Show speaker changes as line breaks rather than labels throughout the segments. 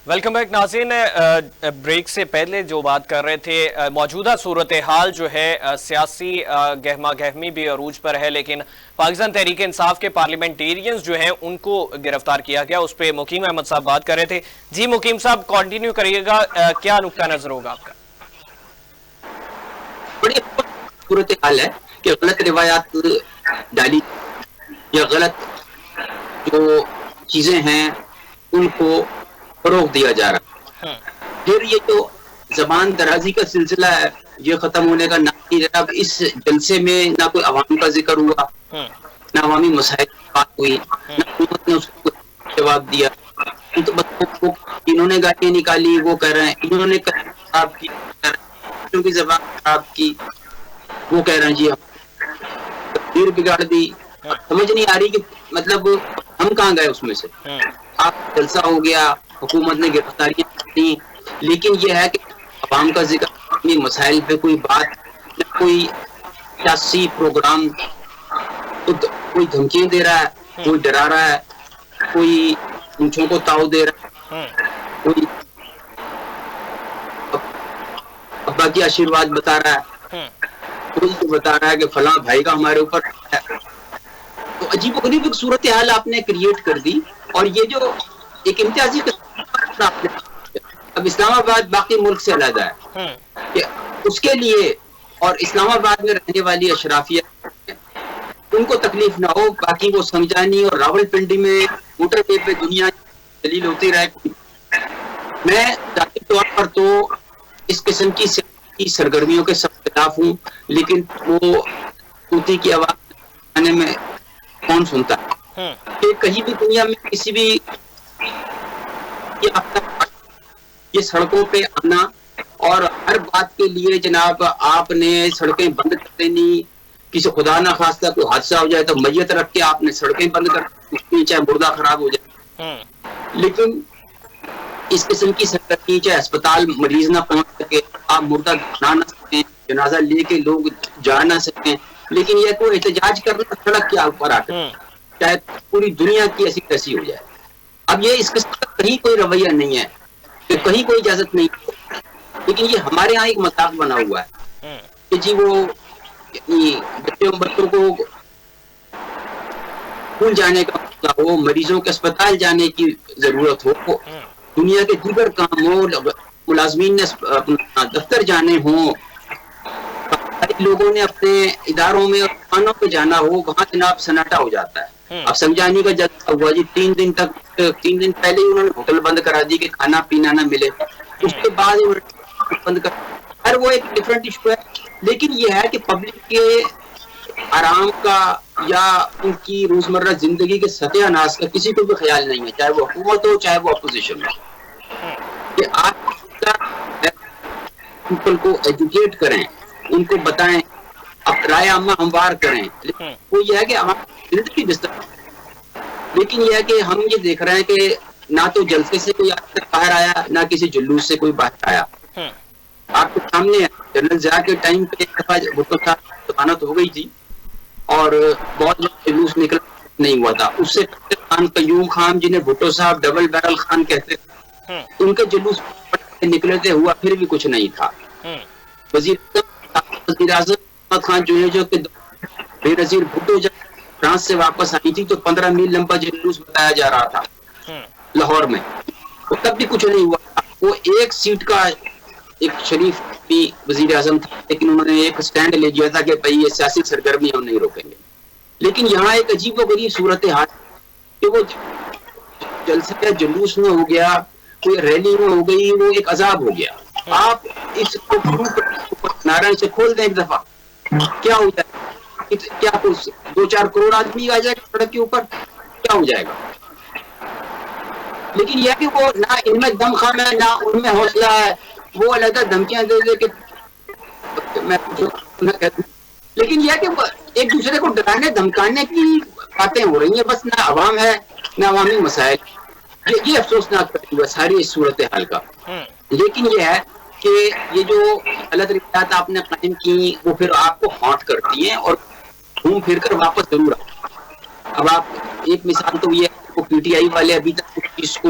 Welcome back ناظرین. Break سے پہلے جو بات کر رہے تھے موجودہ صورتحال جو ہے سیاسی گہما گہمی بھی عروج پر ہے، لیکن پاکستان تحریک انصاف کے پارلیمنٹیرینز جو ہیں ان کو گرفتار کیا گیا. اس پہ مقیم احمد صاحب بات کر رہے تھے. جی مقیم صاحب کنٹینیو کریے گا، کیا نقطہ نظر ہوگا آپ کا؟
بڑی صورتحال ہے کہ غلط روایات ڈالی یا غلط جو چیزیں ہیں ان کو فروغ دیا جا رہا ہے. پھر یہ جو زبان درازی کا سلسلہ ہے یہ ختم ہونے کا نام نہیں. جناب اس جلسے میں نہ کوئی عوام کا ذکر ہوا، نہ عوامی مسائل کی بات ہوئی، نہ حکومت نے اس کو جواب دیا. تو انہوں نے گاڑیاں نکالی وہ کہہ رہے ہیں، انہوں نے خراب کی بچوں کی زبان خراب کی وہ کہہ رہے ہیں جی تقدیر بگاڑ دی. سمجھ نہیں آ رہی کہ مطلب ہم کہاں گئے اس میں سے. آپ جلسہ ہو گیا، حکومت نے گرفتاریاں کی، لیکن یہ ہے کہ عوام کا ذکر، اپنی مسائل پہ کوئی بات نہ، کوئی سیاسی پروگرام. کوئی دھمکیاں دے رہا ہے، کوئی ڈرا رہا ہے، کوئی اونچوں کو تاؤ دے رہا ہے، کوئی ابا کی آشیرواد بتا رہا ہے، کوئی بتا رہا ہے کہ فلاں بھائی کا ہمارے اوپر ہے. تو عجیب و غریب ایک صورتحال آپ نے کریٹ کر دی. اور یہ جو ایک امتیازی اب اسلام آباد باقی ملک سے علیحدہ ہے کہ اس کے لیے اور اسلام آباد میں رہنے والی اشرافیہ ان کو تکلیف نہ ہو، باقی وہ سمجھانی اور راول پنڈی میں موٹر وے پہ دنیا دلیل ہوتی رہے. میں ذاتی طور پر تو اس قسم کی سیاسی سرگرمیوں کے سب خلاف ہوں، لیکن وہ طوطی کی آواز آنے میں کون سنتا ہے کہ کہیں بھی دنیا میں کسی بھی یہ سڑکوں پہ آنا اور ہر بات کے لیے جناب آپ نے سڑکیں بند کر دینی، کسی خدا نہ خواستہ کوئی حادثہ ہو جائے تو میت رکھ کے آپ نے سڑکیں بند کر دینی چاہے مردہ خراب ہو جائے. لیکن اس قسم کی سرگرمی چاہے اسپتال مریض نہ پہنچ سکے، آپ مردہ بنا نہ سکیں، جنازہ لے کے لوگ جا نہ سکیں، لیکن یہ تو احتجاج کرنا سڑک کے اوپر آ کر چاہے پوری دنیا کی ایسی تیسی ہو جائے. اب یہ اس قسم کا کہیں کوئی رویہ نہیں ہے کہ کہیں کوئی اجازت نہیں ہے، لیکن یہ ہمارے ہاں ایک مذاق بنا ہوا ہے کہ جی وہ بچوں کو اسکول جانے کا مسئلہ ہو، مریضوں کے اسپتال جانے کی ضرورت ہو، دنیا کے دیگر کام ہو، ملازمین نے اپنا دفتر جانے ہوں، لوگوں نے اپنے اداروں میں اور دکانوں پہ جانا ہو، وہاں جناب سناٹا ہو جاتا ہے. اب سمجھانے کا جلسہ ہوا جی 3 دن پہلے ہی انہوں نے ہوٹل بند کرا دی کہ کھانا پینا نہ ملے. اس کے بعد بند کر ہر وہ ایک ڈفرینٹ ایشو ہے. لیکن یہ ہے کہ پبلک کے آرام کا یا ان کی روزمرہ زندگی کے ستیہ ناش کا کسی کو بھی خیال نہیں ہے، چاہے وہ حکومت ہو چاہے وہ اپوزیشن ہو. کہ آپ پیپل کو ایجوکیٹ کریں، ان کو بتائیں، رائے عامہ ہموار کریں، وہ یہ ہے کہ ہماری زندگی بستر. لیکن یہ ہے کہ ہم یہ دیکھ رہے ہیں کہ نہ تو جلسے سے کوئی باہر آیا، نہ کسی جلوس سے کوئی باہر آیا. آپ کے سامنے جنرل ضیاء کے ٹائم پہ ایک دفعہ بھٹو صاحب ضمانت ہو گئی تھی اور بہت جلوس نکلا نہیں ہوا تھا. اس سے خان قیوم خان جنہیں بھٹو صاحب ڈبل بیرل خان کہتے تھے، ان کے جلوس نکلے تھے، ہوا پھر بھی کچھ نہیں تھا. وزیر اعظم خان جو کہ بے نظیر بھٹو جب فرانس سے واپس آئی تھی تو 15 میل لمبا جلوس بتایا جا رہا تھا لاہور میں، تب بھی کچھ نہیں ہوا. وہ ایک سیٹ کا ایک شریف بھی وزیر اعظم تھا، لیکن انہوں نے ایک سٹینڈ لے لیا تھا کہ بھائی یہ سیاسی سرگرمی ہم نہیں روکیں گے. لیکن یہاں ایک عجیب و غریب صورتحال کہ وہ جلسہ جلوس میں ہو گیا، کوئی ریلی میں ہو گئی، وہ ایک عذاب ہو گیا. آپ اس کو نارائن سے کھول دیں ایک دفعہ، کیا ہو جائے؟ کیا 2-4 کروڑ آدمی آ جائے گا سڑک کے اوپر؟ کیا ہو جائے گا؟ لیکن یہ کہ وہ نہ ان میں دم خام ہے نہ ان میں حوصلہ ہے، وہ علیحدہ دھمکیاں دے دے کہ لیکن یہ کہ ایک دوسرے کو ڈرانے دھمکانے کی باتیں ہو رہی ہیں، بس نہ عوام ہے نہ عوامی مسائل. یہ افسوسناک ہے ساری اس صورتحال کا. لیکن یہ ہے کہ یہ جو غلط روایات آپ نے قائم کی وہ پھر آپ کو ہانٹ کرتی ہیں اور گھوم پھر کر واپس ضرور آتی. اب آپ ایک مثال تو یہ پی ٹی آئی والے ابھی تک اس کو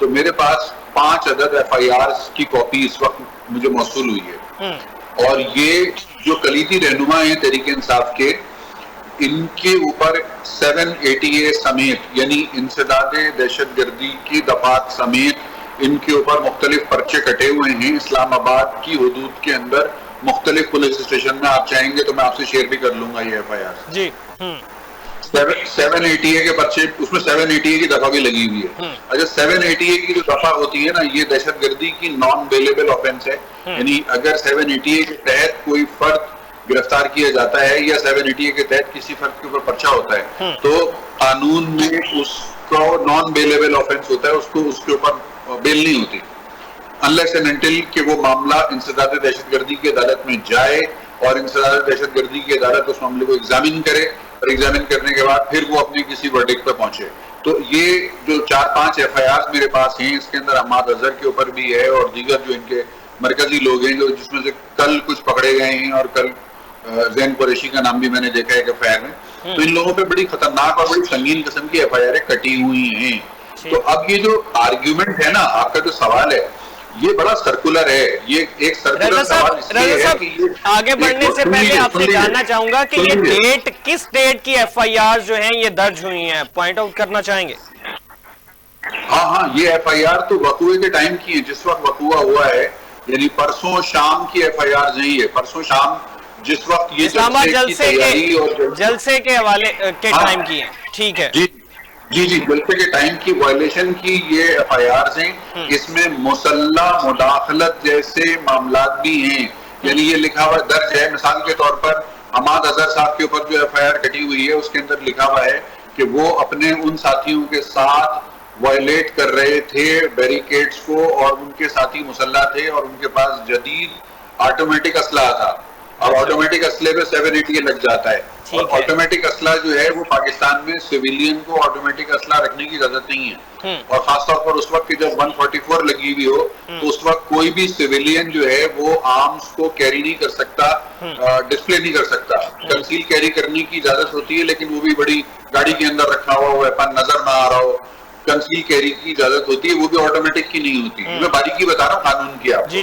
تو میرے پاس 5 عدد FIRs کی کاپی اس وقت مجھے موصول ہوئی ہے، اور یہ جو کلیدی رہنما ہیں تحریک انصاف کے، ان کے اوپر 780A سمیت یعنی انسداد دہشت گردی کی دفعات سمیت ان کے اوپر مختلف پرچے کٹے ہوئے ہیں اسلام آباد کی حدود کے اندر مختلف پولیس اسٹیشن میں. آپ چاہیں گے تو میں آپ سے شیئر بھی کر لوں گا یہ FIR.
جی
780A کے پرچے، اس میں 780A کی دفعہ بھی لگی ہوئی ہے. اچھا 780A کی جو دفعہ ہوتی ہے نا، یہ دہشت گردی کی نان بیلیبل آفینس ہے، یعنی اگر 780A کے تحت کوئی فرد گرفتار کیا جاتا ہے یا 780A کے تحت کسی فرد کے اوپر پرچہ ہوتا ہے تو قانون میں اس کو نان بیلیبل آفینس ہوتا ہے، اس کے اوپر بیل نہیں ہوتی unless and until کہ وہ معاملہ انسداد دہشت گردی کی عدالت میں جائے اور انسداد دہشت گردی کی عدالت اس معاملے کو ایگزامن کرے، اور ایگزامن کرنے کے بعد پھر وہ اپنی کسی ورڈکٹ پہ پہنچے. تو یہ جو 4-5 FIRs میرے پاس ہیں، اس کے اندر حماد اظہر کے اوپر بھی ہے اور دیگر جو ان کے مرکزی لوگ ہیں، جو جس میں سے کل کچھ پکڑے گئے ہیں اور کل زین قریشی کا نام بھی میں نے دیکھا ہے کہ FIR میں. تو ان لوگوں پہ بڑی خطرناک اور بڑی سنگین قسم کی FIR کٹی ہوئی ہیں. تو اب یہ جو آرگیومنٹ ہے نا، آپ کا جو سوال ہے یہ بڑا سرکولر ہے. یہ ایک سرکولر سوال اس لیے ہے کہ
آگے بڑھنے سے پہلے آپ سے جاننا چاہوں گا کہ یہ ڈیٹ کس ڈیٹ کی FIR جو ہیں یہ درج ہوئی ہیں، پوائنٹ آؤٹ کرنا چاہیں گے؟
ہاں یہ FIR تو وقوع کے ٹائم کی ہے، جس وقت وقوع ہوا ہے، یعنی پرسوں شام کی FIR نہیں ہے. پرسوں شام جس وقت یہ
اسلام آباد جلسے کے حوالے کے ٹائم کی ہیں. ٹھیک ہے
جی جلسے کے ٹائم کی وائلیشن کی یہ FIRs ہیں. اس میں مسلح مداخلت جیسے معاملات بھی ہیں، یعنی یہ لکھا ہوا درج ہے. مثال کے طور پر حماد اظہر صاحب کے اوپر جو FIR کٹی ہوئی ہے، اس کے اندر لکھا ہوا ہے کہ وہ اپنے ان ساتھیوں کے ساتھ وائلیٹ کر رہے تھے بیریکیڈز کو، اور ان کے ساتھی مسلح تھے اور ان کے پاس جدید آٹومیٹک اسلحہ تھا. اب آٹومیٹک اسلحے پہ 780A لگ جاتا ہے، اور آٹومیٹک اسلحہ جو ہے وہ پاکستان میں سویلین کو آٹومیٹک اسلحہ رکھنے کی اجازت نہیں ہے. اور خاص طور پر اس وقت کہ جب 144 لگی ہوئی ہو تو اس وقت کوئی بھی سویلین جو ہے وہ آرمز کو کیری نہیں کر سکتا، ڈسپلے نہیں کر سکتا. کنسیل کیری کرنے کی اجازت ہوتی ہے، لیکن وہ بھی بڑی گاڑی کے اندر رکھا ہوا ویپن نظر نہ آ رہا ہو، کنسیل کیری کی اجازت ہوتی ہے، وہ بھی آٹومیٹک کی نہیں ہوتی. میں باریکی بتا رہا ہوں قانون کی آپ.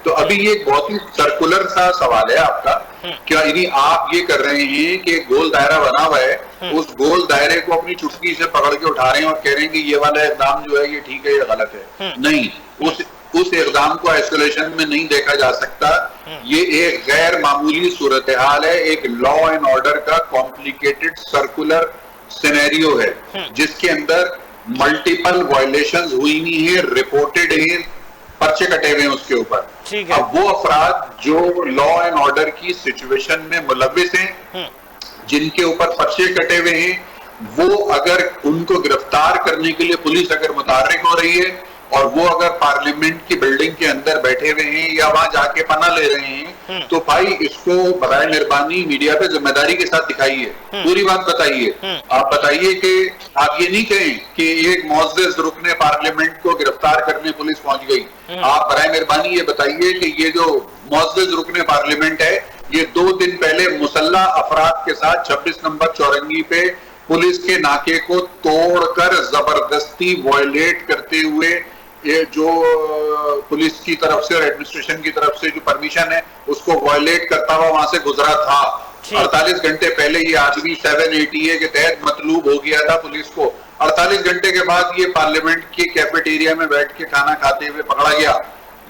تو ابھی یہ ایک بہت ہی سرکولر سا سوال ہے آپ کا، کیا یعنی آپ یہ کر رہے ہیں کہ گول دائرہ بنا ہوا ہے، اس گول دائرے کو اپنی چٹکی سے پکڑ کے اٹھا رہے ہیں اور کہہ رہے ہیں کہ یہ والا اقدام جو ہے یہ ٹھیک ہے یا غلط ہے. نہیں، اس اقدام کو آئسولیشن میں نہیں دیکھا جا سکتا. یہ ایک غیر معمولی صورتحال ہے، ایک لا اینڈ آرڈر کا کمپلیکیٹڈ سرکولر سینیریو ہے جس کے اندر ملٹیپل وائلیشنز ہوئی نہیں ہیں، رپورٹڈ ہیں، پرچے کٹے ہوئے ہیں اس کے اوپر. اب وہ افراد جو لا اینڈ آرڈر کی سچویشن میں ملوث ہیں، جن کے اوپر پرچے کٹے ہوئے ہیں، وہ اگر ان کو گرفتار کرنے کے لیے پولیس اگر متحرک ہو رہی ہے اور وہ اگر پارلیمنٹ کی بلڈنگ کے اندر بیٹھے ہوئے ہیں یا وہاں جا کے پناہ لے رہے ہیں، تو بھائی اس کو برائے مہربانی میڈیا پہ ذمہ داری کے ساتھ دکھائیے، پوری بات بتائیے. آپ بتائیے کہ آپ یہ نہیں کہیں کہ ایک معزز رکن پارلیمنٹ کو گرفتار کرنے پولیس پہنچ گئی. آپ برائے مہربانی یہ بتائیے کہ یہ جو معزز رکن پارلیمنٹ ہے یہ 2 دن پہلے مسلح افراد کے ساتھ 26 نمبر چورنگی پہ پولیس کے ناکے کو توڑ کر زبردستی وائلیٹ کرتے ہوئے، یہ جو پولیس کی طرف سے اور ایڈمنسٹریشن کی طرف سے جو پرمیشن ہے اس کو وائلیٹ کرتا ہوا وہاں سے گزرا تھا. 48 گھنٹے پہلے یہ آدمی 780A کے تحت مطلوب ہو گیا تھا پولیس کو. 48 گھنٹے کے بعد یہ پارلیمنٹ کی کیفیٹیریا میں بیٹھ کے کھانا کھاتے ہوئے پکڑا گیا.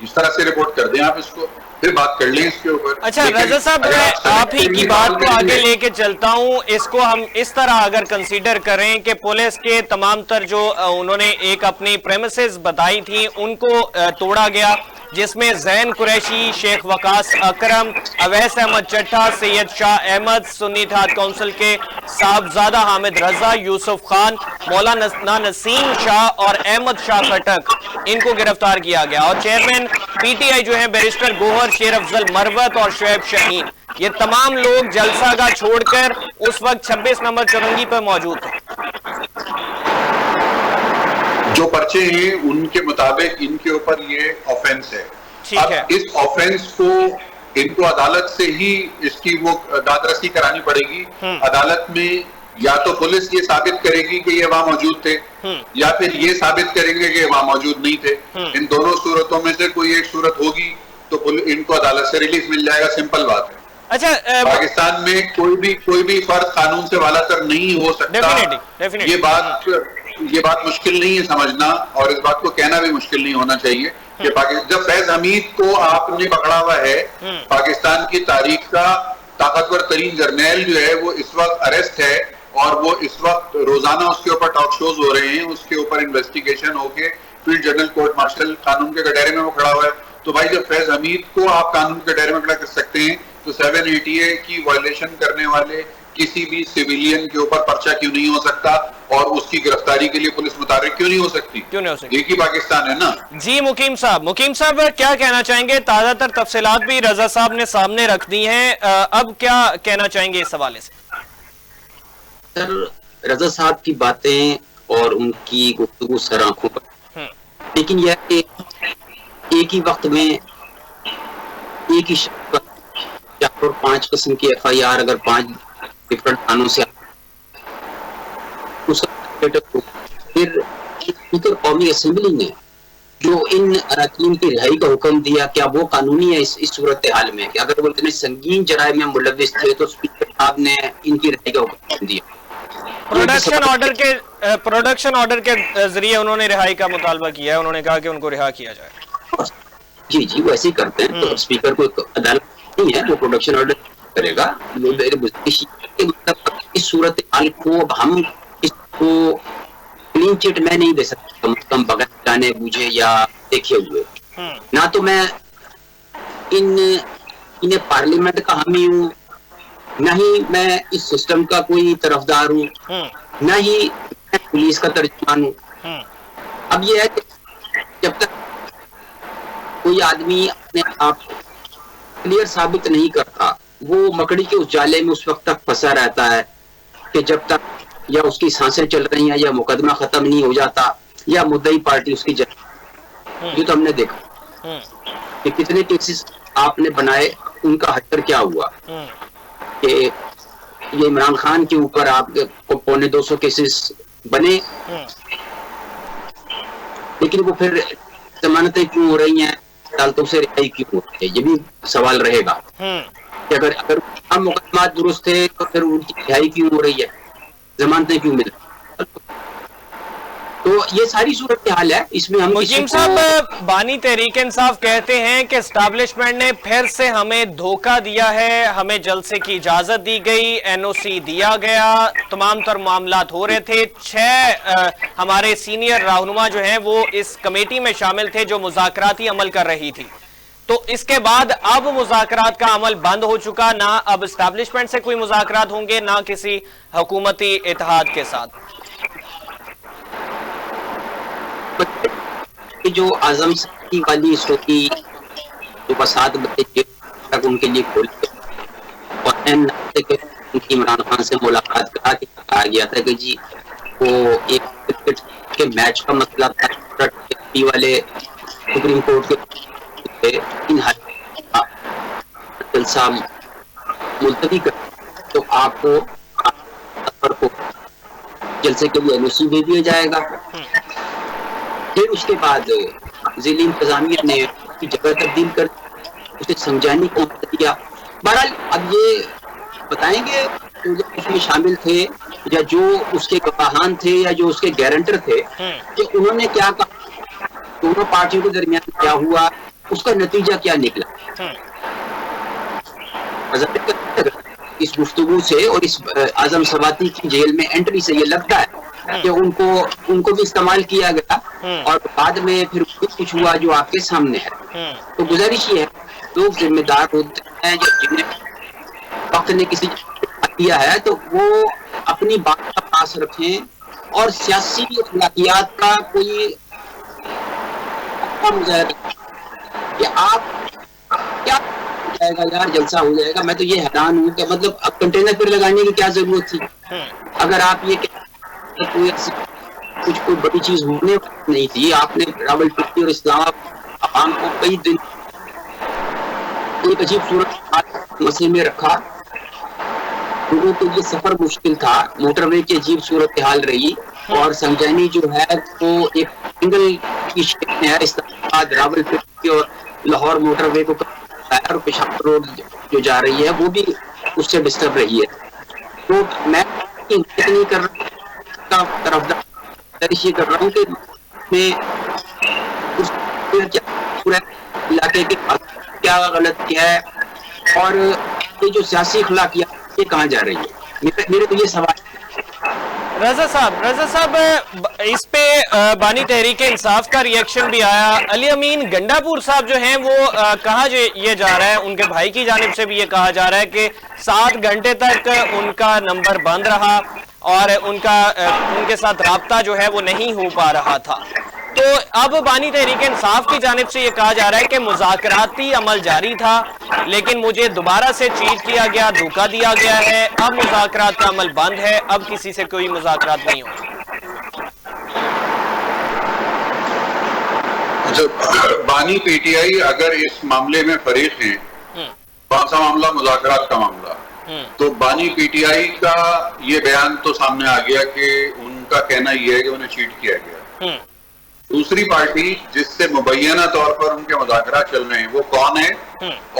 اس طرح سے رپورٹ کر دیں آپ اس کو، پھر بات کر لیں اس کے اوپر.
اچھا رضا صاحب، میں آپ ہی کی بات کو آگے لے کے چلتا ہوں. اس کو ہم اس طرح اگر کنسیڈر کریں کہ پولیس کے تمام تر جو انہوں نے ایک اپنی پریمیسز بتائی تھی ان کو توڑا گیا، جس میں زین قریشی، شیخ وقاص اکرم، اویس احمد چٹھا، سید شاہ احمد، سنی اتحاد کونسل کے صاحبزادہ حامد رضا، یوسف خان، مولانا نسیم شاہ اور احمد شاہ خٹک، ان کو گرفتار کیا گیا. اور چیئرمین PTI جو ہیں بیرسٹر گوہر شیر افضل مروت اور شعیب شاہین، یہ تمام لوگ جلسہ گاہ چھوڑ کر اس وقت 26 نمبر چورنگی پر موجود تھے.
جو پرچے ہیں ان کے مطابق ان کے اوپر یہ آفینس ہے. اب اس آفینس کو ان کو عدالت سے ہی اس کی وہ دادرسی کرانی پڑے گی. عدالت میں یا تو پولیس یہ ثابت کرے گی کہ یہ وہاں موجود تھے یا پھر یہ ثابت کریں گے کہ وہاں موجود نہیں تھے. ان دونوں صورتوں میں سے کوئی ایک صورت ہوگی تو ان کو عدالت سے ریلیز مل جائے گا. سمپل بات ہے.
اچھا
پاکستان میں کوئی بھی فرد قانون سے والا تر نہیں ہو سکتا. یہ بات مشکل نہیں ہے سمجھنا, اور اس بات کو کہنا بھی مشکل نہیں ہونا چاہیے کہ جب فیض حمید کو آپ نے پکڑا ہوا ہے, پاکستان کی تاریخ کا طاقتور ترین جرنیل جو ہے وہ اس وقت اریسٹ ہے, اور وہ اس وقت روزانہ اس کے اوپر ٹاک شوز ہو رہے ہیں, اس کے اوپر انویسٹیگیشن ہو کے فیلڈ جنرل کورٹ مارشل قانون کے کٹہرے میں وہ کھڑا ہوا ہے. تو بھائی جب فیض حمید کو آپ قانون کے کٹہرے میں کھڑا کر سکتے ہیں تو 780A کی وائلیشن کرنے والے کسی بھی سویلین کے اوپر پرچہ کیوں نہیں ہو سکتا, اور اس کی گرفتاری کے لیے پولیس متحرک کیوں نہیں ہو سکتی؟ ایک ہی پاکستان ہے نا.
جی مقیم صاحب کیا کہنا چاہیں گے؟ تازہ تر تفصیلات بھی رضا صاحب نے سامنے رکھ دی ہیں, اب کیا کہنا چاہیں گے اس حوالے سے؟
سر, رضا صاحب کی باتیں اور ان کی گفتگو سر آنکھوں پر, لیکن یہ کہ ایک ہی وقت میں ایک ہی شخص پر 4 اور 5 قسم کی FIR اگر 5 ڈفرنٹ تھانوں سے پھر اسپیکر قومی اسمبلی نے جو ان اراکین کی رہائی کا حکم دیا, کیا وہ قانونی ہے اس صورتحال میں کہ اگر وہ اتنے سنگین جرائم میں ملوث تھے تو اسپیکر صاحب نے ان کی رہائی کا حکم دیا؟
پروڈکشن آرڈر کے ذریعے انہوں نے رہائی کا مطالبہ کیا ہے, انہوں نے کہا کہ ان کو رہا کیا جائے.
جی وہ ایسے ہی کرتے ہیں. تو اسپیکر کو عدالت نہیں ہے جو پروڈکشن آرڈر کرے گا. اس صورتحال کو ہم اس کو کلین چٹ میں نہیں دے سکتا, کم از کم بغیر جانے بوجھے یا دیکھے ہوئے. نہ تو میں انہیں پارلیمنٹ کا حامی ہوں, نہ ہی میں اس سسٹم کا کوئی طرفدار ہوں, نہ ہی میں پولیس کا ترجمان ہوں. اب یہ ہے کہ جب تک کوئی آدمی اپنے آپ کلیئر ثابت نہیں کرتا, وہ مکڑی کے اس جالے میں اس وقت تک پھنسا رہتا ہے کہ جب تک یا اس کی سانسیں چل رہی ہیں یا مقدمہ ختم نہیں ہو جاتا یا مدعی پارٹی اس کی جو تو ہم نے دیکھا کہ کتنے کیسز آپ نے بنائے, ان کا حشر کیا ہوا کہ یہ عمران خان کے اوپر آپ کو 250 کیسز بنے, لیکن وہ پھر ضمانتیں کیوں ہو رہی ہیں, عدالتوں سے رہائی کیوں ہو رہی ہے؟ یہ بھی سوال رہے گا کہ اگر مقدمات درست تھے تو پھر ان کی رہائی کیوں ہو رہی ہے, ضمانتیں کیوں مل رہی. تو یہ ساری صورتحال ہے. اس میں ہم
مقیم صاحب, بانی تحریک انصاف کہتے ہیں کہ اسٹیبلشمنٹ نے پھر سے ہمیں دھوکہ دیا ہے, ہمیں جلسے کی اجازت دی گئی, NOC دیا گیا, تمام تر معاملات ہو رہے تھے. 6 ہمارے سینئر رہنما جو ہیں وہ اس کمیٹی میں شامل تھے جو مذاکراتی عمل کر رہی تھی. تو اس کے بعد اب مذاکرات کا عمل بند ہو چکا, نہ اب اسٹیبلشمنٹ سے کوئی مذاکرات ہوں گے نہ کسی حکومتی اتحاد کے ساتھ.
جو اعظم سکی والی سوکی صبح 7 بجے تک ان کے لیے کھول اور ان کی عمران خان سے ملاقات کرا کے کہا گیا تھا کہ جی وہ ایک کرکٹ کے میچ کا مسئلہ تھا, والے سپریم کورٹ کے جلسہ ملتوی کر تو آپ کو جلسے کے لیے NOC دے دیا جائے گا. پھر اس کے بعد ضلعی انتظامیہ نے جگہ تبدیل کر اسے سمجھانے کو دیا. بہرحال اب یہ بتائیں گے جو اس میں شامل تھے یا جو اس کے گواہان تھے یا جو اس کے گارنٹر تھے کہ انہوں نے کیا کہا, دونوں پارٹیوں کے درمیان کیا ہوا, اس کا نتیجہ کیا نکلا. اس گفتگو سے اور اس اعظم سواتی کی جیل میں انٹری سے یہ لگتا ہے کہ ان کو بھی استعمال کیا گیا اور بعد میں پھر کچھ ہوا جو آپ کے سامنے ہے. تو گزارش یہ ہے لوگ ذمہ دار ہوتے ہیں جنہیں وقت نے کسی کیا ہے تو وہ اپنی بات کا پاس رکھیں اور سیاسی اخلاقیات کا کوئی مظاہرہ کہ آپ کیا جائے گا یار جلسہ ہو جائے گا. میں تو یہ حیران ہوں کہ مطلب اب کنٹینر پھر لگانے کی کیا ضرورت تھی, اگر آپ یہ کوئی بڑی چیز ہونے نہیں تھی. آپ نے راولپنڈی اور اسلام آباد عوام کو کئی دن ایک عجیب صورت مسئلے میں رکھا لوگوں کے لیے سفر مشکل تھا, موٹر وے کی عجیب صورتحال رہی, اور سنجانی جو ہے وہ ایک سنگل کی شکل میں ہے. اسلام آباد, راول پنڈی اور لاہور موٹر وے کو اور پشاور روڈ جو جا رہی ہے وہ بھی اس سے ڈسٹرب رہی ہے. تو میں نہیں کر رہا طرفدار یہ کر رہا ہوں کہ میں اس پورے علاقے کے کیا غلط کیا ہے, اور یہ جو سیاسی اخلاقیات یہ کہاں جا رہی ہے. میرے تو یہ سوال.
رضا صاحب اس پہ بانی تحریک انصاف کا ریئیکشن بھی آیا. علی امین گنڈا پور صاحب جو ہیں وہ کہا یہ جا رہا ہے, ان کے بھائی کی جانب سے بھی یہ کہا جا رہا ہے کہ 7 گھنٹے تک ان کا نمبر بند رہا اور ان کے ساتھ رابطہ جو ہے وہ نہیں ہو پا رہا تھا. تو اب بانی تحریک انصاف کی جانب سے یہ کہا جا رہا ہے کہ مذاکراتی عمل جاری تھا لیکن مجھے دوبارہ سے چیٹ کیا گیا, دھوکہ دیا گیا ہے, اب مذاکرات کا عمل بند ہے, اب کسی سے کوئی مذاکرات نہیں ہو.
بانی پی ٹی آئی اگر اس معاملے میں فریق ہیں, کون سا معاملہ؟ مذاکرات کا معاملہ. تو بانی پی ٹی آئی کا یہ بیان تو سامنے آ گیا کہ ان کا کہنا یہ ہے کہ انہیں چیٹ کیا گیا. دوسری پارٹی جس سے مبینہ طور پر ان کے مذاکرات چل رہے ہیں وہ کون ہے,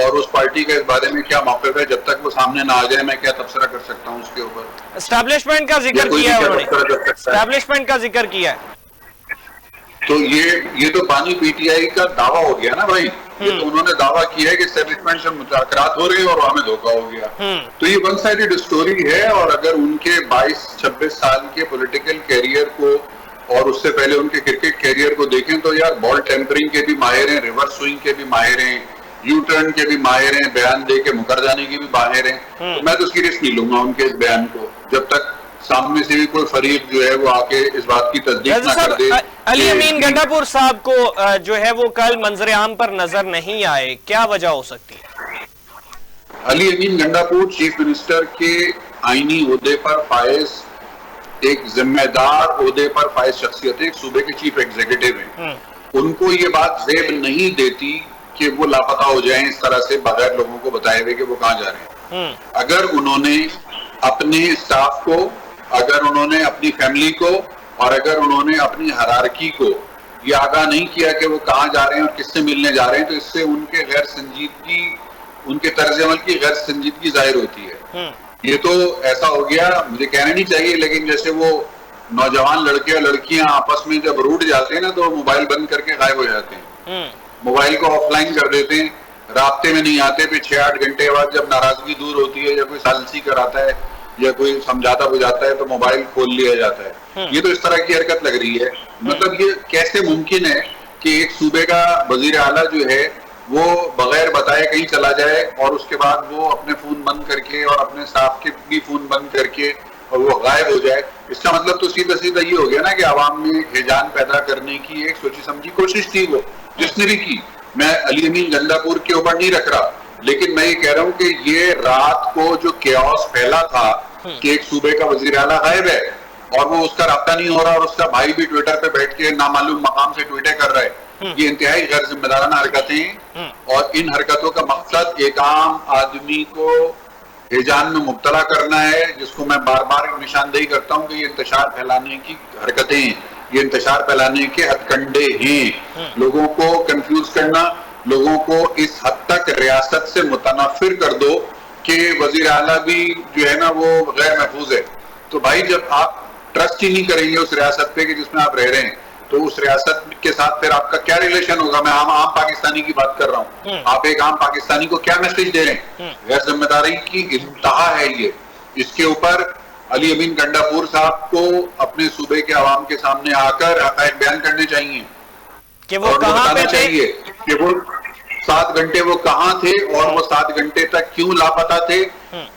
اور اس پارٹی کا اس بارے میں کیا موقف ہے؟ جب تک وہ سامنے نہ آ جائے میں کیا تبصرہ کر سکتا ہوں اس کے اوپر.
اسٹیبلشمنٹ کا ذکر کیا ہے انہوں نے, اسٹیبلشمنٹ کا ذکر کیا ہے.
تو یہ تو بانی پی ٹی آئی کا دعویٰ ہو گیا نا بھائی. یہ تو انہوں نے دعویٰ کیا ہے کہ اسٹیبلشمنٹ سے مذاکرات ہو رہے ہیں اور ہمیں دھوکہ ہو گیا. تو یہ ون سائیڈڈ اسٹوری ہے. اور اگر ان کے 22-26 سال کے پولیٹیکل کیریئر کو اور اس سے پہلے ان کے کرکٹ کیریئر کو دیکھیں تو یار بال ٹیمپرنگ کے بھی ماہر ہیں, ریورس سوئنگ کے بھی ماہر ہیں, یو ٹرن کے بھی ماہر ہیں, بیان دے کے مکر جانے کے بھی ماہر ہیں. تو میں تو سیریس نہیں لوں گا ان کے اس بیان کو جب تک سامنے سے بھی کوئی فریق جو ہے وہ آ کے اس بات کی تصدیق نہ کر دے.
علی امین گنڈا پور صاحب کو جو ہے وہ کل منظر عام پر نظر نہیں آئے, کیا وجہ ہو سکتی ہے؟
علی امین گنڈا پور چیف منسٹر کے آئینی عہدے پر فائز, ایک ذمہ دار عہدے پر فائز شخصیت ہے, ایک صوبے کے چیف ایگزیکٹو ہیں. ان کو یہ بات زیب نہیں دیتی کہ وہ لاپتہ ہو جائیں اس طرح سے بغیر لوگوں کو بتائے ہوئے کہ وہ کہاں جا رہے ہیں. اگر انہوں نے اپنے اسٹاف کو, اگر انہوں نے اپنی فیملی کو, اور اگر انہوں نے اپنی ہرارکی کو یہ آگاہ نہیں کیا کہ وہ کہاں جا رہے ہیں اور کس سے ملنے جا رہے ہیں, تو اس سے ان کے غیر سنجیدگی, ان کے طرز عمل کی غیر سنجیدگی ظاہر ہوتی ہے. یہ تو ایسا ہو گیا, مجھے کہنا نہیں چاہیے لیکن جیسے وہ نوجوان لڑکے اور لڑکیاں آپس میں جب روٹ جاتے ہیں نا تو موبائل بند کر کے غائب ہو جاتے ہیں, موبائل کو آف لائن کر دیتے ہیں, رابطے میں نہیں آتے, پھر 6-8 گھنٹے بعد جب ناراضگی دور ہوتی ہے یا کوئی سالسی کراتا ہے یا کوئی سمجھاتا بجھاتا ہے تو موبائل کھول لیا جاتا ہے. یہ تو اس طرح کی حرکت لگ رہی ہے. مطلب یہ کیسے ممکن ہے کہ ایک صوبے کا وزیر اعلیٰ جو ہے وہ بغیر بتائے کہیں چلا جائے اور اس کے بعد وہ اپنے فون بند کر کے اور اپنے اسٹاف کے بھی فون بند کر کے اور وہ غائب ہو جائے؟ اس کا مطلب تو سیدھا سیدھا یہ ہو گیا نا کہ عوام میں ہیجان پیدا کرنے کی ایک سوچی سمجھی کوشش تھی وہ جس نے بھی کی. میں علی امین گنڈا پور کے اوپر نہیں رکھ رہا, لیکن میں یہ کہہ رہا ہوں کہ یہ رات کو جو کیوس پھیلا تھا کہ ایک صوبے کا وزیر اعلیٰ غائب ہے اور وہ اس کا رابطہ نہیں ہو رہا اور اس کا بھائی بھی ٹویٹر پہ بیٹھ کے نامعلوم مقام سے ٹویٹیں کر رہا ہے, یہ انتہائی غیر ذمہ دارانہ حرکتیں ہیں. اور ان حرکتوں کا مقصد ایک عام آدمی کو ہیجان میں مبتلا کرنا ہے, جس کو میں بار بار نشاندہی کرتا ہوں کہ یہ انتشار پھیلانے کی حرکتیں ہیں, یہ انتشار پھیلانے کے ہتھ کنڈے ہیں. لوگوں کو کنفیوز کرنا, لوگوں کو اس حد تک ریاست سے متنفر کر دو کہ وزیر اعلیٰ بھی جو ہے نا وہ غیر محفوظ ہے. تو بھائی جب آپ ٹرسٹ ہی نہیں کریں گے اس ریاست پہ کہ جس میں آپ رہ رہے ہیں تو اس ریاست کے ساتھ پھر آپ کا کیا ریلیشن ہوگا؟ میں عام پاکستانی کی بات کر رہا ہوں. آپ ایک عام پاکستانی کو کیا میسج دے رہے ہیں؟ غیر ذمہ داری کی انتہا ہے یہ. اس کے اوپر علی امین گنڈا پور صاحب کو اپنے صوبے کے عوام کے سامنے آ کر حقائق بیان کرنے چاہیے
کہ وہ کہاں پہ تھے,
کہ وہ 7 گھنٹے وہ کہاں تھے اور وہ 7 گھنٹے تک کیوں لاپتہ تھے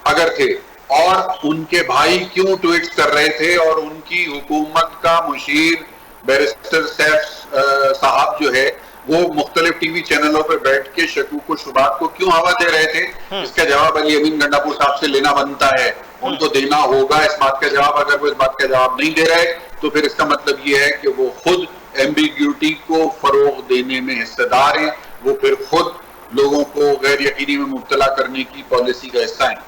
اگر تھے, اور ان کے بھائی کیوں ٹویٹس کر رہے تھے, اور ان کی حکومت کا مشیر بیرسٹر سیف صاحب جو ہے وہ مختلف ٹی وی چینلوں پہ بیٹھ کے شکوک و شبہات کو کیوں ہوا دے رہے تھے. اس کا جواب علی امین گنڈا پور صاحب سے لینا بنتا ہے, ان کو دینا ہوگا اس بات کا جواب. اگر وہ اس بات کا جواب نہیں دے رہے تو پھر اس کا مطلب یہ ہے کہ وہ خود ایمبیگیوٹی کو فروغ دینے میں حصہ دار ہیں, وہ پھر خود لوگوں کو غیر یقینی میں مبتلا کرنے کی پالیسی کا حصہ ہیں.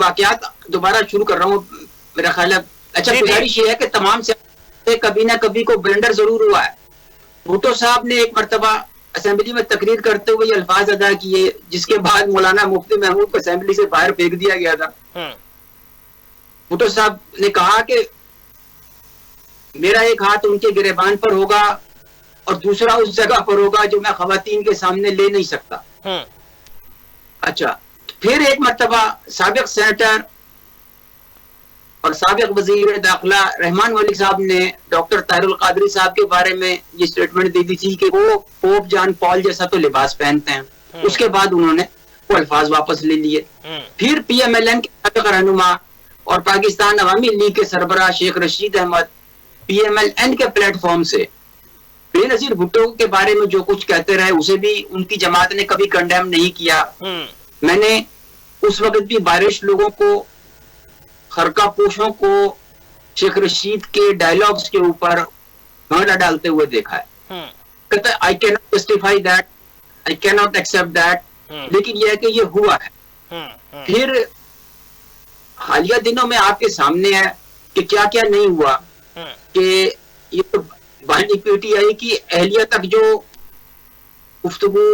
واقعات دوبارہ شروع کر رہا ہوں میرا خیال ہے. اچھا گزارش یہ ہے کہ تمام سے کبھی نہ کبھی کو بلنڈر ضرور ہوا ہے. بھٹو صاحب نے ایک مرتبہ اسمبلی میں تقریر کرتے ہوئے یہ الفاظ ادا کیے جس کے بعد مولانا مفتی محمود کو اسمبلی سے باہر پھینک دیا گیا تھا. بھٹو صاحب نے کہا کہ میرا ایک ہاتھ ان کے گریبان پر ہوگا اور دوسرا اس جگہ پر ہوگا جو میں خواتین کے سامنے لے نہیں سکتا. اچھا پھر ایک مرتبہ سابق سینیٹر اور سابق وزیر داخلہ رحمان ملک صاحب نے ڈاکٹر طاہر القادری صاحب کے بارے میں یہ سٹیٹمنٹ دے دی تھی کہ وہ پوپ جان پال جیسا تو لباس پہنتے ہیں. اس کے بعد انہوں نے وہ الفاظ واپس لے لیے. پھر پی ایم ایل این کے سابق رہنما اور پاکستان عوامی لیگ کے سربراہ Sheikh Rashid Ahmed P M L N کے پلیٹ فارم سے بے نظیر بھٹو کے بارے میں جو کچھ کہتے رہے اسے بھی ان کی جماعت نے کبھی کنڈیم نہیں کیا. میں نے اس وقت بھی بارش لوگوں کو خرقہ پوشوں کو شیخ رشید کے ڈائلاگز کے اوپر بھانڈا ڈالتے ہوئے دیکھا ہے. کہتا ہے I cannot justify that, I cannot accept that. لیکن یہ ہے کہ یہ ہوا ہے. پھر حالیہ دنوں میں آپ کے سامنے ہے کہ کیا کیا نہیں ہوا کہ یہ بانی پی ٹی آئی کی اہلیہ تک جو گفتگو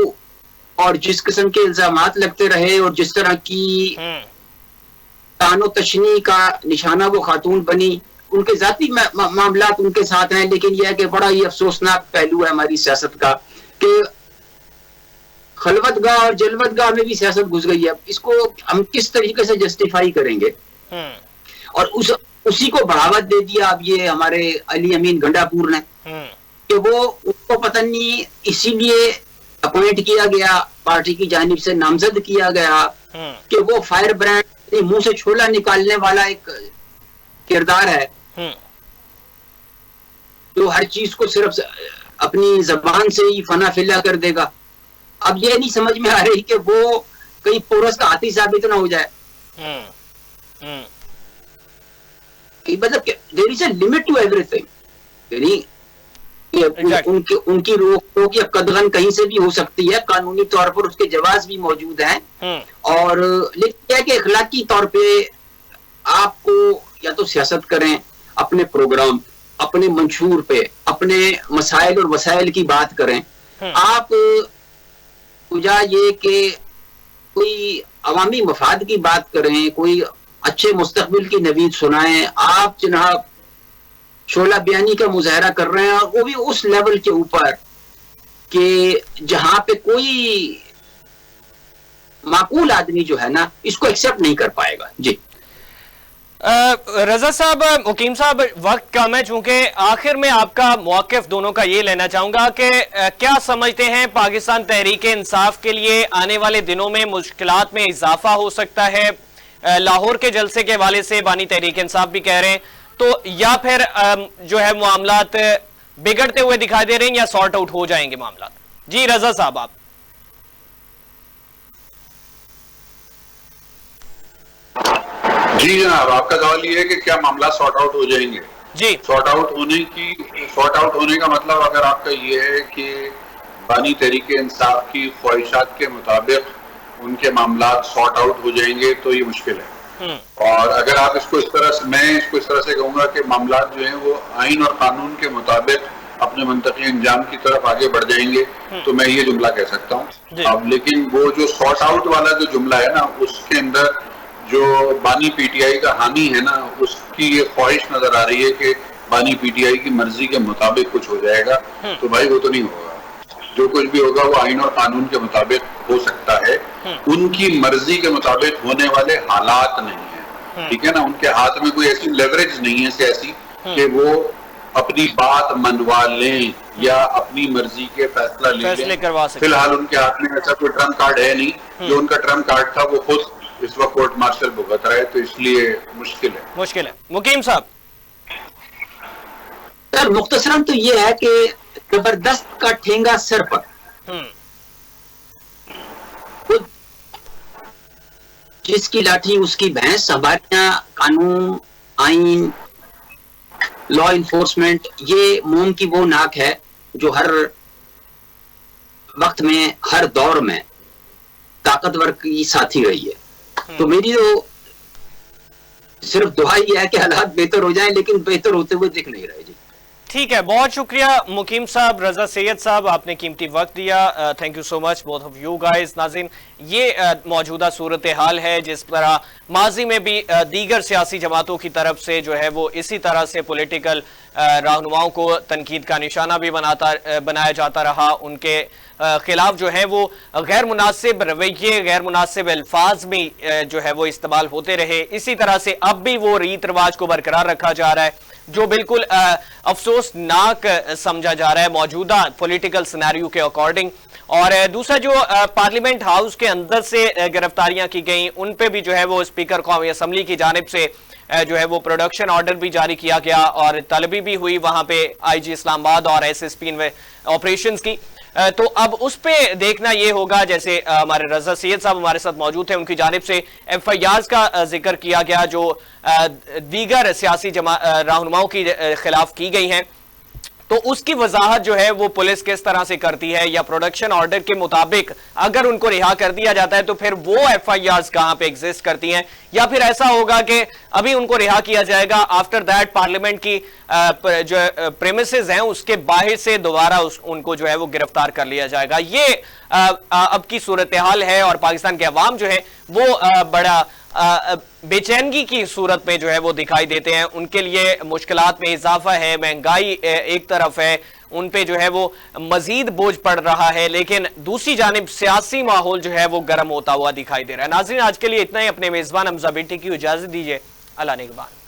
اور جس قسم کے الزامات لگتے رہے اور جس طرح کی تان و تشنی کا نشانہ وہ خاتون بنی. ان کے ذاتی معاملات ان کے ساتھ ہیں لیکن یہ ہے کہ بڑا ہی افسوسناک پہلو ہے ہماری سیاست کا کہ خلوت گاہ اور جلوت گاہ میں بھی سیاست گھس گئی ہے. اس کو ہم کس طریقے سے جسٹیفائی کریں گے؟ اور اسی کو بڑھاوا دے دیا اب یہ ہمارے علی امین گنڈا پور نے کہ وہ ان کو پتہ نہیں اسی لیے اپوائنٹ کیا گیا, پارٹی کی جانب سے نامزد کیا گیا کہ وہ فائر برانڈ منہ سے چھولا نکالنے والا ایک کردار ہے جو ہر چیز کو صرف اپنی زبان سے ہی فنا فلا کر دے گا. اب یہ نہیں سمجھ میں آ رہی کہ وہ کہیں پورس کا ہاتھی ثابت نہ ہو جائے. مطلب there is a limit to ایوری تھنگ. یعنی ان کی روک ٹوک یا قدغن کہیں سے بھی ہو سکتی ہے, قانونی طور پر اس کے جواز بھی موجود ہیں, اور لیکن یہ کہ اخلاقی طور پہ آپ کو یا تو سیاست کریں, اپنے پروگرام, اپنے منشور پہ, اپنے مسائل اور وسائل کی بات کریں. آپ وجہ یہ کہ کوئی عوامی مفاد کی بات کریں, کوئی اچھے مستقبل کی نوید سنائیں. آپ جناب شعلہ بیانی کا مظاہرہ کر رہے ہیں اور وہ بھی اس لیول کے اوپر کہ جہاں پہ کوئی معقول آدمی جو ہے نا اس کو ایکسپٹ نہیں کر پائے گا. جی
رضا صاحب, مقیم صاحب, وقت کم ہے, چونکہ آخر میں آپ کا موقف دونوں کا یہ لینا چاہوں گا کہ کیا سمجھتے ہیں پاکستان تحریک انصاف کے لیے آنے والے دنوں میں مشکلات میں اضافہ ہو سکتا ہے؟ لاہور کے جلسے کے حوالے سے بانی تحریک انصاف بھی کہہ رہے ہیں, تو یا پھر جو ہے معاملات بگڑتے ہوئے دکھائی دے رہے ہیں یا سارٹ آؤٹ ہو جائیں گے معاملات؟ جی رضا صاحب آپ.
جی جناب, آپ کا سوال یہ ہے کہ کیا معاملات سارٹ آؤٹ ہو جائیں گے؟
جی,
سارٹ آؤٹ ہونے کا مطلب اگر آپ کا یہ ہے کہ بانی تحریک انصاف کی خواہشات کے مطابق ان کے معاملات سارٹ آؤٹ ہو جائیں گے تو یہ مشکل ہے. اور اگر آپ اس کو اس طرح سے, میں اس کو اس طرح سے کہوں گا کہ معاملات جو ہیں وہ آئین اور قانون کے مطابق اپنے منطقی انجام کی طرف آگے بڑھ جائیں گے تو میں یہ جملہ کہہ سکتا ہوں. اب لیکن وہ جو سارٹ آؤٹ والا جو جملہ ہے نا, اس کے اندر جو بانی پی ٹی آئی کا حامی ہے نا, اس کی یہ خواہش نظر آ رہی ہے کہ بانی پی ٹی آئی کی مرضی کے مطابق کچھ ہو جائے گا. تو بھائی وہ تو نہیں ہوگا. جو کچھ بھی ہوگا وہ آئین اور قانون کے مطابق ہو سکتا ہے. ان کی مرضی کے مطابق ہونے والے حالات نہیں ہیں, ٹھیک ہے نا. ان کے ہاتھ میں کوئی ایسی لیوریج نہیں ہے سیاسی کہ وہ اپنی بات منوا لیں یا اپنی مرضی کے فیصلہ لے لیں. فی الحال ان کے ہاتھ میں ایسا کوئی ٹرمپ کارڈ ہے نہیں. جو ان کا ٹرمپ کارڈ تھا وہ خود اس وقت کورٹ مارشل بھگت رہا ہے, تو اس لیے مشکل ہے.
مقیم صاحب
سر, مختصراً تو یہ ہے کہ زبردست کا ٹھینگا سر پر, جس کی لاٹھی اس کی بھینس. ہمارے یہاں قانون, آئین, لا انفورسمنٹ یہ موم کی وہ ناک ہے جو ہر وقت میں, ہر دور میں طاقتور کی ساتھی رہی ہے. تو میری جو صرف دعا ہی ہے کہ حالات بہتر ہو جائیں، لیکن بہتر ہوتے ہوئے دکھ نہیں رہے جی.
ٹھیک ہے، بہت شکریہ مقیم صاحب، رضا سید صاحب، آپ نے قیمتی وقت دیا. Thank you so much both of you guys. ناظرین، یہ موجودہ صورتحال ہے جس طرح ماضی میں بھی دیگر سیاسی جماعتوں کی طرف سے جو ہے وہ اسی طرح سے پولیٹیکل رہنماؤں کو تنقید کا نشانہ بھی بنایا جاتا رہا، ان کے خلاف جو ہے وہ غیر مناسب رویے، غیر مناسب الفاظ میں جو ہے وہ استعمال ہوتے رہے. اسی طرح سے اب بھی وہ ریت رواج کو برقرار رکھا جا رہا ہے جو بالکل افسوسناک سمجھا جا رہا ہے موجودہ پولیٹیکل سینیریو کے اکارڈنگ. اور دوسرا جو پارلیمنٹ ہاؤس کے اندر سے گرفتاریاں کی گئیں ان پہ بھی جو ہے وہ اسپیکر قومی اسمبلی کی جانب سے جو ہے وہ پروڈکشن آرڈر بھی جاری کیا گیا اور طلبی بھی ہوئی وہاں پہ آئی جی اسلام آباد اور ایس ایس پی آپریشنز کی. تو اب اس پہ دیکھنا یہ ہوگا، جیسے ہمارے رضا سید صاحب ہمارے ساتھ موجود ہیں، ان کی جانب سے ایف آئی آرز کا ذکر کیا گیا جو دیگر سیاسی رہنماؤں کی خلاف کی گئی ہیں. تو اس کی وضاحت جو ہے وہ پولیس کس طرح سے کرتی ہے، یا پروڈکشن آرڈر کے مطابق اگر ان کو رہا کر دیا جاتا ہے تو پھر وہ ایف آئی آرز کہاں پہ ایگزسٹ کرتی ہیں، یا پھر ایسا ہوگا کہ ابھی ان کو رہا کیا جائے گا، آفٹر دیٹ پارلیمنٹ کی جو پریمیسز ہیں اس کے باہر سے دوبارہ ان کو جو ہے وہ گرفتار کر لیا جائے گا. یہ اب کی صورتحال ہے اور پاکستان کے عوام جو ہے وہ بڑا بے چینگی کی صورت میں جو ہے وہ دکھائی دیتے ہیں. ان کے لیے مشکلات میں اضافہ ہے، مہنگائی ایک طرف ہے، ان پہ جو ہے وہ مزید بوجھ پڑ رہا ہے، لیکن دوسری جانب سیاسی ماحول جو ہے وہ گرم ہوتا ہوا دکھائی دے رہا ہے. ناظرین، آج کے لیے اتنا ہی. اپنے میزبان حمزہ بیٹی کی اجازت دیجیے. اللہ نگہبان.